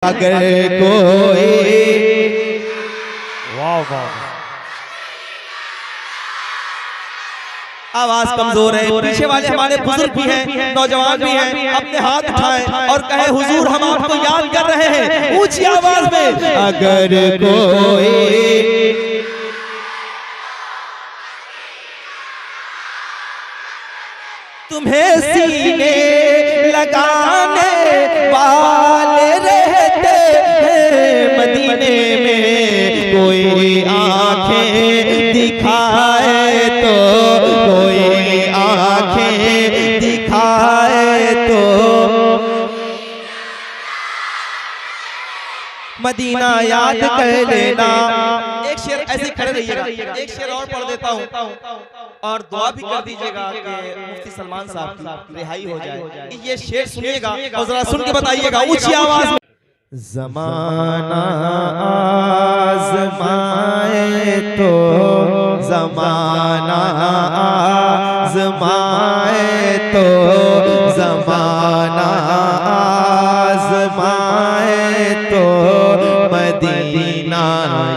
अगर कोई वाह वाह आवाज कमजोर है, पीछे वाले हमारे बुजुर्ग भी हैं, नौजवान भी हैं, अपने हाथ उठाएं और कहे हुजूर हम आपको याद कर रहे हैं ऊंची आवाज में। अगर कोई तुम्हें सीने लगाने वाले रहते हैं मदीने में, कोई आंखें दिखाए तो, कोई आंखें दिखाए तो मदीना याद कर लेना। एक शेर ऐसे खड़े रहिएगा, एक शेर और पढ़ देता हूँ और दुआ भी कर दीजिएगा कि मुफ्ती सलमान साहब की रिहाई हो जाए। ये शेर सुनिएगा और जरा सुन के बताइएगा ऊंची आवाज में। ज़माना आज़माए तो, ज़माना आज़माए तो, ज़माना आज़माए तो मदीना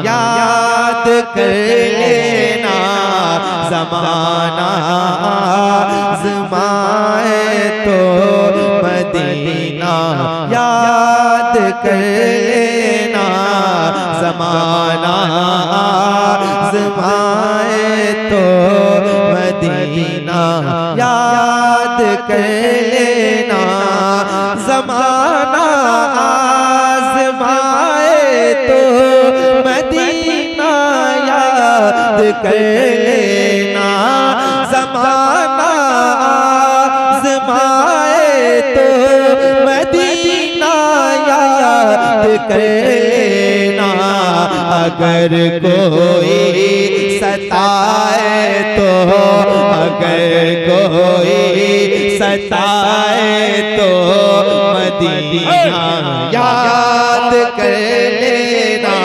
याद कर लेना। ज़माना आज़माए तो मदीना याद कर लेना। ज़माना आज़माए तो मदीना याद कर लेना। ज़माना आज़माए तो मदीना याद कर लेना। ज़माना आज़माए तो मदीना याद कर लेना। अगर कोई सताए तो, अगर कोई सताए तो मदीना याद कर लेना।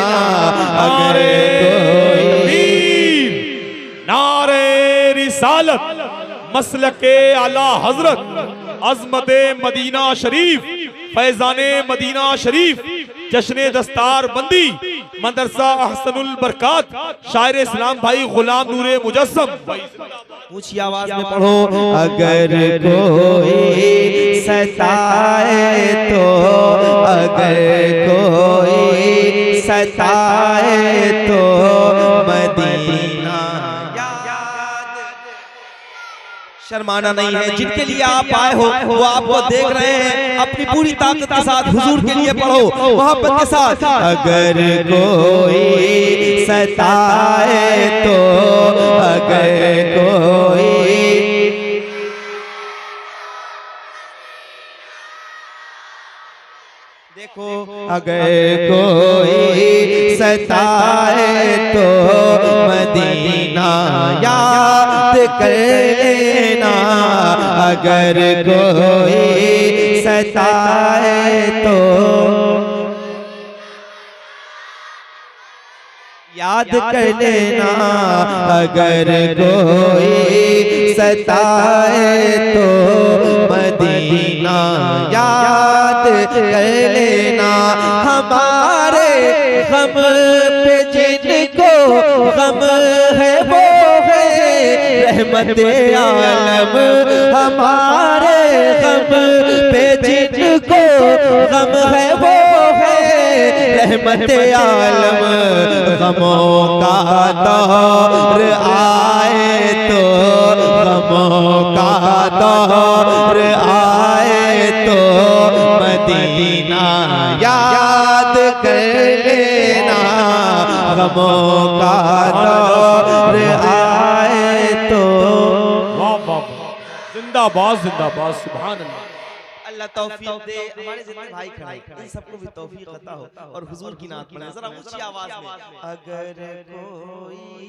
अगर कोई नारे रिसालत मसलके आला हजरत अजमते मदीना शरीफ फैजाने मदीना शरीफ जश्ने दस्तार बंदी मदरसा अहसनुल बरकात शायर इस्लाम भाई गुलाम नूरे मुजस्सम। ऊंची आवाज में पढ़ो। अगर कोई सताए तो, अगर कोई सताए तो मदीना शर्माना नहीं है। जिनके लिए आप आए हो वो आपको देख रहे हैं, अपनी पूरी ताकत के साथ हुजूर के लिए पढ़ो मोहब्बत के साथ। अगर कोई सताए तो, अगर कोई देखो, अगर कोई सताए तो मदीना याद कर लेना। अगर कोई सताए तो याद कर लेना। अगर कोई सताए तो मदीना याद कर लेना। हमारे गम पे जिनको गम है वो है रहमते आलम। हमारे गम पे जिनको गम है वो है रहमते आलम। गमों का दौर आए तो, गमों का दौर आए तो मदीना याद कर लेना। गमों का दौर आए तो। जिंदाबाद जिंदाबाद सुभान अल्लाह। अल्लाह तौफीक दे, हमारे जितने भाई खड़े इन सबको भी तौफीक अता हो और हुजूर की नात पढ़े जरा ऊंची आवाज में। अगर कोई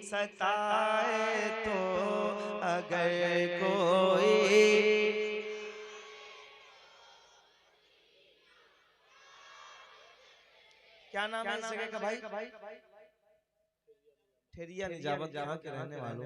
सताए तो, अगर कोई क्या नाम है इस जगह का भाई? ठेरिया निजावत जहाँ के रहने वालों,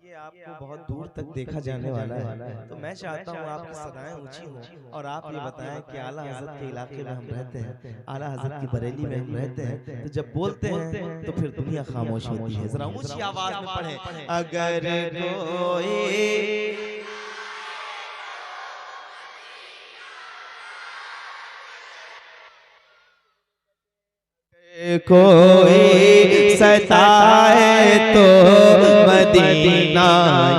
ये आपको बहुत दूर तक देखा जाने वाला है। तो मैं चाहता हूँ आपकी सदाएं ऊंची हों और आप ये बताएं कि आला हजरत के इलाके में हम रहते हैं, आला हजरत की बरेली में हम रहते हैं, तो जब बोलते हैं तो फिर दुनिया खामोश होती है। जरा ऊंची आवाज में पढ़ें, अगर कोई सताए तो मदीना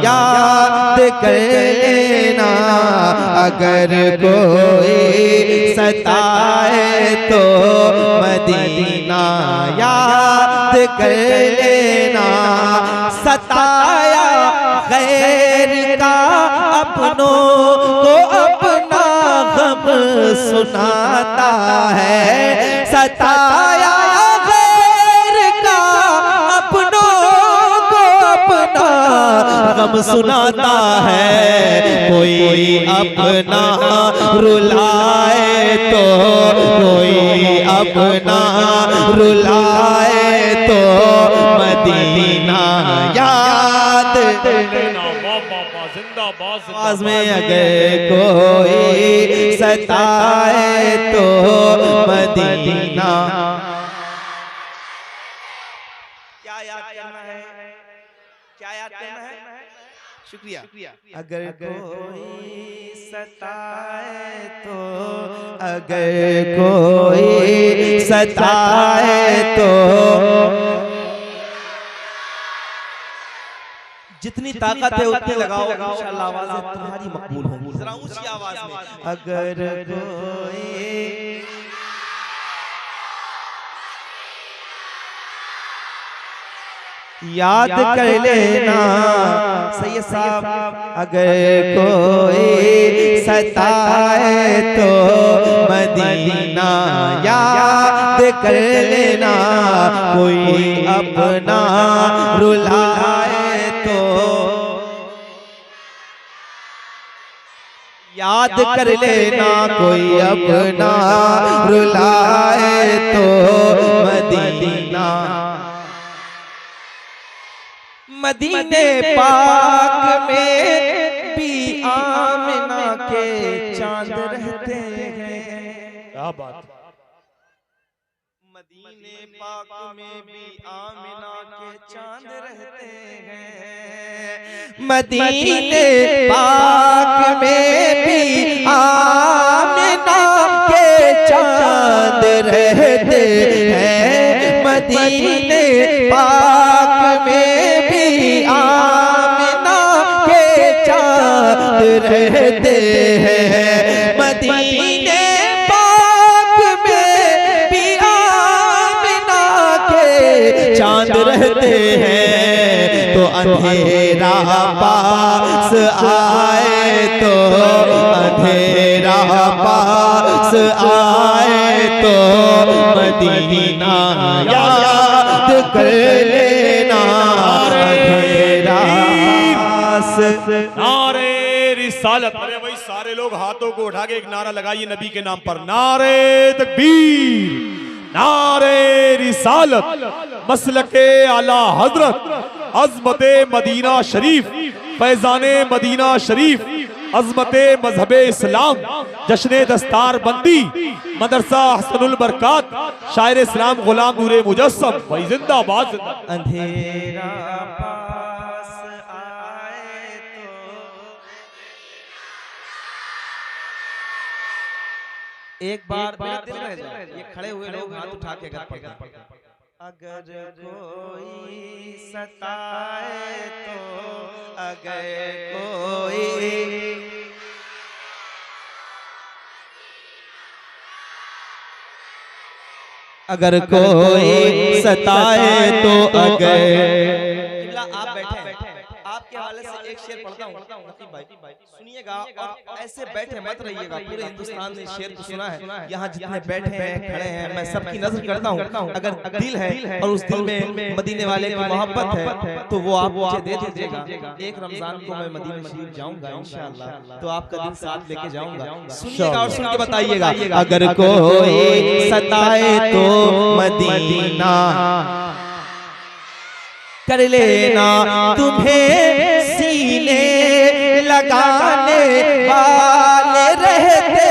याद कर लेना, अगर कोई सताए तो मदीना याद कर लेना। सताया गैर का अपनों को अपना गम सुनाता है, सताया गम सुनाता है। कोई अपना रुलाए तो, कोई अपना रुलाए तो मदीना याद आवाज में, अगर कोई सताए तो मदीना। क्या याद करना है, क्या याद करना है? शुक्रिया। अगर कोई सताए तो, अगर कोई सताए तो, जितनी ताकत है उतनी लगाओ, इंशाअल्लाह आवाज़ें तुम्हारी मकबूल होंगी। जरा ऊंची आवाज में, अगर कोई याद कर लेना सैयद साहब, अगर कोई सताए तो मदीना याद कर लेना, कोई अपना रुलाए तो याद कर लेना, कोई अपना रुलाए तो मदीना। मदीने पाक में भी आमिना के चांद रहते हैं। क्या बात, मदीने पाक में भी आमिना के चांद रहते हैं, मदीने पाक में भी आमिना के चांद रहते हैं, मदीने पाक में भी आमिना के चांद रहते हैं, मदीने पाक में भी आमिना के चांद रहते हैं। तो अंधेरा पास आए तो, अंधेरा पास आए तो मदीना याद कर लेना, अंधेरा पास। नारे रिसालत। अरे भाई सारे लोग हाथों को उठा के एक नारा लगाइए नबी के नाम पर, नारे तकबीर, नारे रिसालत, मसलके आला हजरत, अज़मते मदीना शरीफ, फैजाने मदीना शरीफ, अज़मते मजहबे इस्लाम, जश्ने दस्तार बंदी, मदरसा हसनुल बरकात, शायर इस्लाम गुलाम नूरे मुजस्सम। भाई जिंदाबाद, जिंदाबाद। अंधेरा पास आए तो, एक बार मेरा दिल रह जाए, ये खड़े हुए लोग हाथ उठा के अगर पढ़ते, अगर कोई सताए तो, अगर कोई अगर कोई सताए तो, अगर आप बैठे, आपके हवाले से एक शेर पढ़ता हूँ नकीब भाई, सुनिएगा और ऐसे बैठे मत रहिएगा। पूरे हिंदुस्तान ने शेर को सुना है, यहाँ जितने बैठे हैं खड़े हैं, मैं सबकी नजर करता हूँ। अगर दिल है और उस दिल में मदीने वाले की मोहब्बत है तो वो आप मुझे दे दीजिएगा। एक रमजान को मैं मदीना शरीफ जाऊंगा इंशाअल्लाह, तो आपका दिल साथ लेके जाऊंगा। सुनिएगा और सुन के बताइएगा, अगर कोई सताए तो मदीना कर लेना तुम्हें सीने लगाने वाले रहते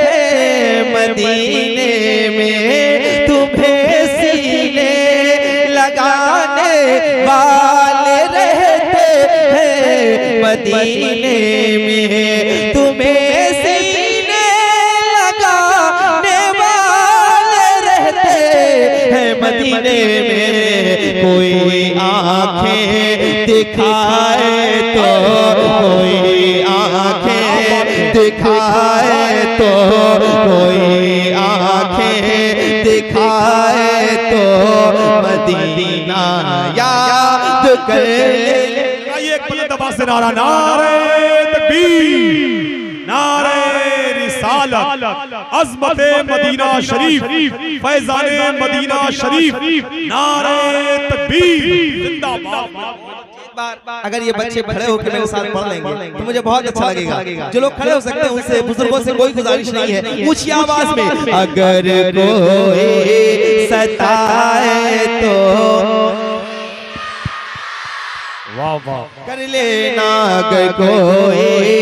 हैं मदीने में, तुम्हें सीने लगाने वाले रहते हैं मदीने में, तुम्हें सीने लगाने वाले रहते हैं मदीने में। कोई आंखें दिखाए तो, कोई आंखें दिखाए तो, कोई आंखें दिखाए तो मदीना याद कर ले। एक दफा से नारा, नारे तकबीर, नारे रिसालत, अज़मते मदीना शरीफ, फैज़ाने मदीना शरीफ, नारे तकबीर, जिंदाबाद। अगर ये बच्चे खड़े होकर मेरे साथ पढ़ लेंगे तो मुझे बहुत अच्छा लगेगा। जो लोग खड़े हो सकते हैं उनसे, बुजुर्गों से कोई गुजारिश नहीं है, ऊंची आवाज में अगर कोई सताए तो वाह वाह, कर लेना अगर कोई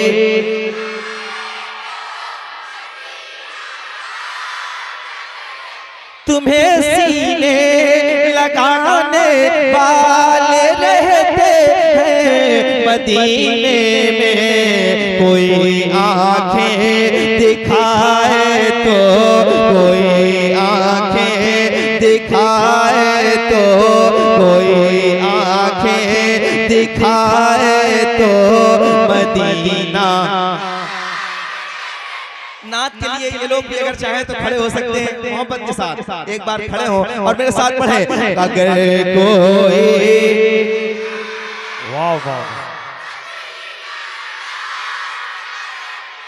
तुम्हें सीने लगाने वाले रहते हैं मदीने में। कोई आंखें दिखाए तो, कोई आंखें दिखाए तो, कोई आंखें दिखाए तो मदीना। नात के लिए ये लोग भी अगर चाहे तो खड़े हो सकते हैं मोहब्बत के साथ। एक बार खड़े हो और मेरे साथ पढ़े अगर कोई, वाह वाह,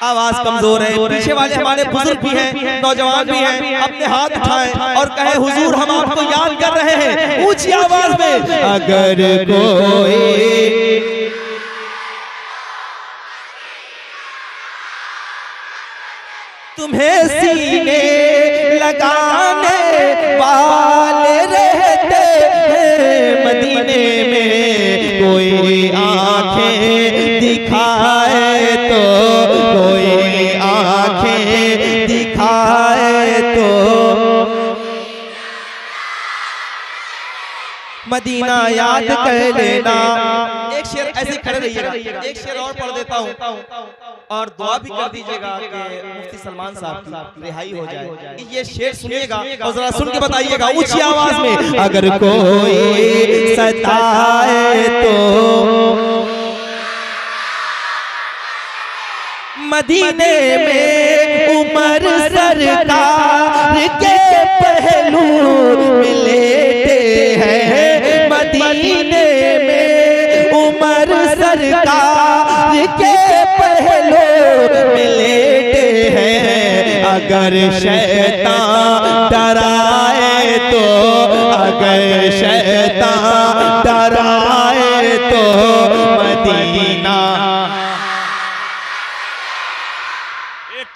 आवाज कमजोर है, पीछे वाले हमारे बुजुर्ग भी हैं, नौजवान भी हैं, अपने हाथ उठाएं और कहे हुजूर हम आपको याद कर रहे हैं, ऊंची आवाज में अगर कोई तुम्हें सीने लगाने वाले रहते हैं मदीने में। कोई आंखें दिखाए तो, कोई आंखें दिखाए तो मदीना याद कर लेना। एक शेर ऐसे खड़े रहिएगा, एक शेर और पढ़ देता हूँ और दुआ भी कर दीजिएगा कि मुफ्ती सलमान साहब की रिहाई हो जाए। ये शेर सुनिएगा और जरा सुन के बताइएगा ऊंची आवाज में अगर कोई सताए तो मदीने में उमर सरकार के पहलू मिलते हैं, मदीने में उमर सरकार के पहलू मिलते हैं। अगर शैतान डराए तो, अगर शैतान डराए तो मदीना।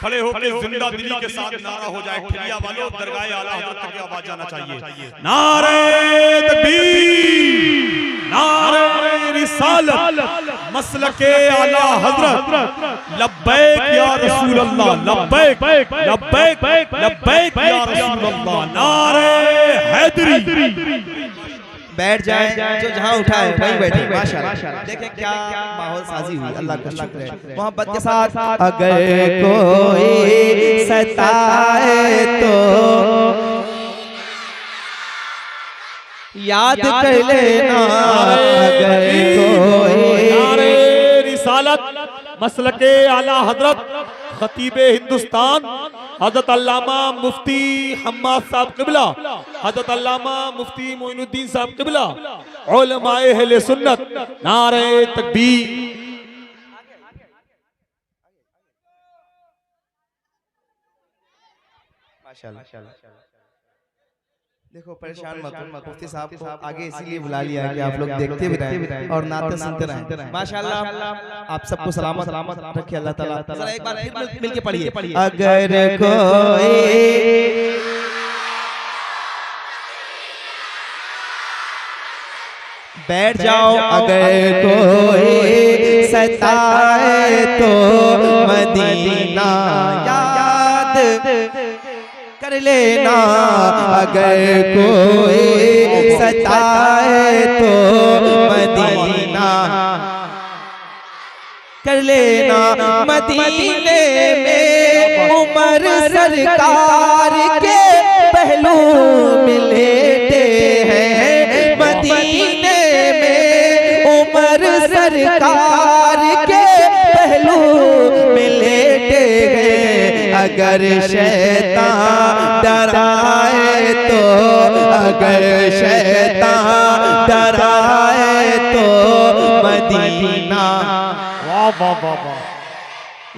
खड़े होकर जिंदा दिली के साथ नारा हो जाए, ठिलिया वालों दरगाह आला हज़रत तक आवाज जाना चाहिए। नारे तकबीर, नारे रिसालत, मसलके आला हज़रत, लब्बैक या रसूल अल्लाह, लब्बैक लब्बैक लब्बैक या रसूल अल्लाह, नारे हैदरी। बैठ जाए, जो जहाँ उठा है वहीं बैठे। माशाअल्लाह, देखें क्या माहौल साजी हुई, अल्लाह का शुक्र है। मोहब्बत के साथ अगर कोई सताए तो याद कर लेना अगर कोई। नारे रिसालत, मसलके आला हजरत, खतीबे हिंदुस्तान हजरत अल्लामा मुफ्ती हम्माद साहब क़िबला, हजरत अल्लामा मुफ्ती मोइनुद्दीन साहब क़िबला, उलमाए अहले सुन्नत, नारे तकबीर। माशाअल्लाह, देखो परेशान मत हो, मुफ्ती साहब को आगे इसीलिए बुला लिया है कि आप लोग देखते भी रहें और नाते सुनते रहें। माशाअल्लाह, आप सबको सलामत रखे अल्लाह ताला। जरा एक बार फिर मिलके पढ़िए अगर कोई बैठ जाओ अगर कोई सताए तो मदीना याद कर लेना, अगर कोई सताए तो मदीना कर लेना। मदीने में उमर सरकार के पहलू मिलते हैं, मदीने में उमर सरकार के पहलू मिलते हैं। अगर शैतान डराए तो, अगर शैतान डराए तो मदीना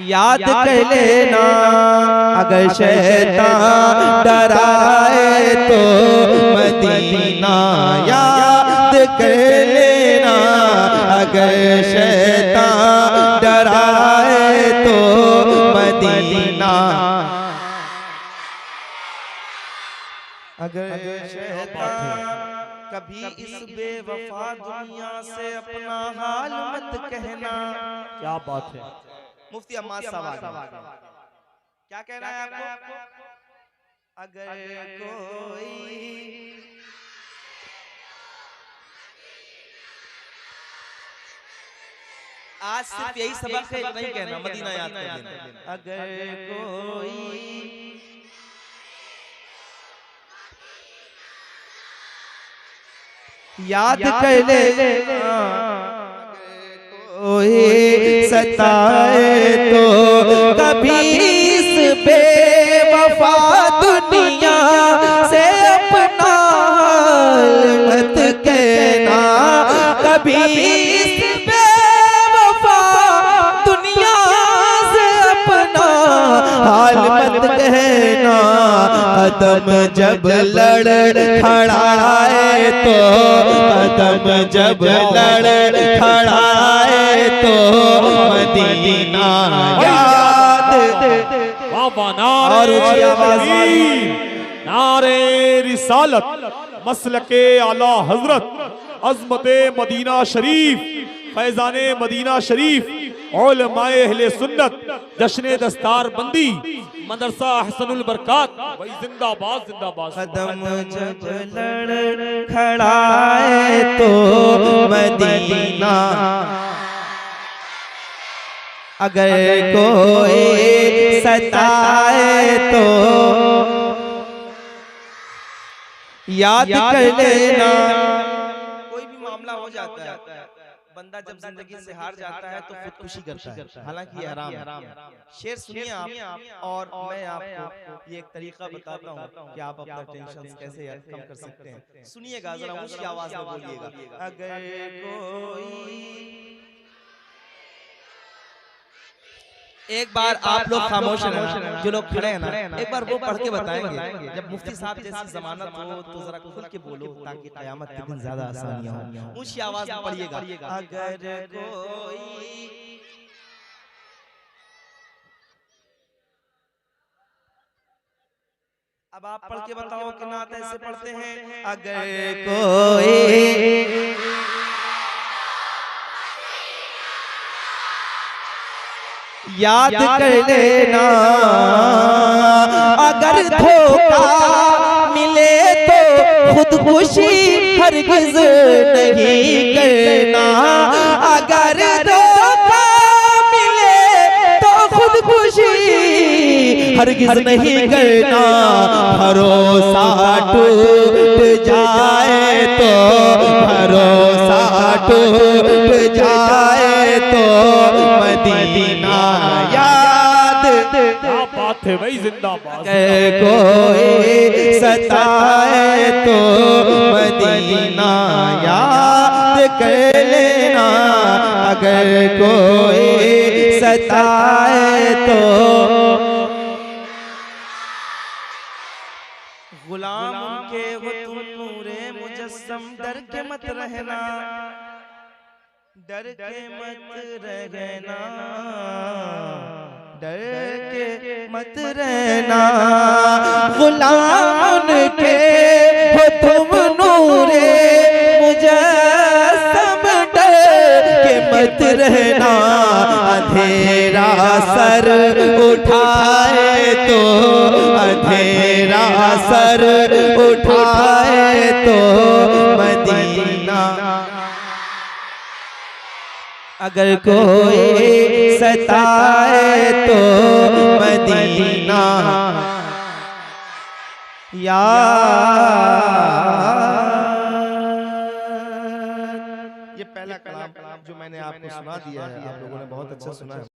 याद कर लेना, अगर शैतान डराए तो मदीना याद कर लेना, अगर शैतान डराए तो मदीना, अगर शैतान कभी इस बेवफा दुनिया से अपना हाल मत कहना। क्या बात है मुफ्ती अम्माद साहब, क्या कहना है आपको? अगर कोई आज सिर्फ यही सबक है, नहीं कहना मदीना याद कर लेना। अगर कोई याद कर ले, कोई सताए तो कभी इस बेवफा दुनिया से अपना हाल मत कहना, कभी इस बेवफा दुनिया से अपना हाल मत कहना। कदम जब लड़ खड़ाए तो, कदम जब लड़ खड़ाए तो मदीना याद। और ऊंची आवाज नारे रिसालत मसलके आला हजरत अज़मते मदीना शरीफ फैजाने मदीना शरीफ उलमाए अहले सुन्नत जश्न दस्तार बंदी मदरसा अहसनुल बरकात भाई जिंदाबाद जिंदाबाद। कदम जब लड़ खड़ाए तो मदीना, अगर कोई सताए तो याद कर लेना। कोई भी मामला हो जाता है, बंदा जब जिंदगी से हार जाता है तो खुदकुशी करता है, हालांकि ये हराम है। शेर सुनिए आप, और मैं आपको ये एक तरीका बताता हूँ कि आप अपना टेंशन कैसे कम कर सकते हैं। सुनिएगा जरा, ऊंची आवाज में बोलिएगा। अगर कोई, एक बार आप लोग खामोश रहना, जो लोग खड़े हैं ना, एक बार वो पढ़ के बताएंगे। जब मुफ्ती साहब जैसी जमानत हो तो जरा खुल के बोलो, ताकि कयामत के दिन ज्यादा आसानियां हो। ऊंची आवाज में पढ़िएगा। अगर कोई, अब आप पढ़ के बताओ कि नात ऐसे पढ़ते हैं। अगर कोई याद कर लेना, अगर धोखा मिले तो खुदकुशी हरगिज नहीं करना, अगर धोखा मिले तो खुदकुशी हरगिज नहीं करना। भरोसा टूट जाए तो, भरोसा टूट जाए तो मदीना याद। क्या बात है भाई जिंदाबाद। कोई सताए तो मदीना याद कर लेना, अगर कोई सताए तो। गुलाम उनके हो तुम नूरे मुजस्सम, डर के मत रहना, डर के मत रहना, डर के मत रहना। गुलाम उनके हो तुम नूरे मुजस्सम, सर उठाए तो मदीना, अगर कोई सताए तो मदीना, या ये पहला कलाम जो मैंने आपको सुना दिया है, आप लोगों ने बहुत अच्छा सुना है।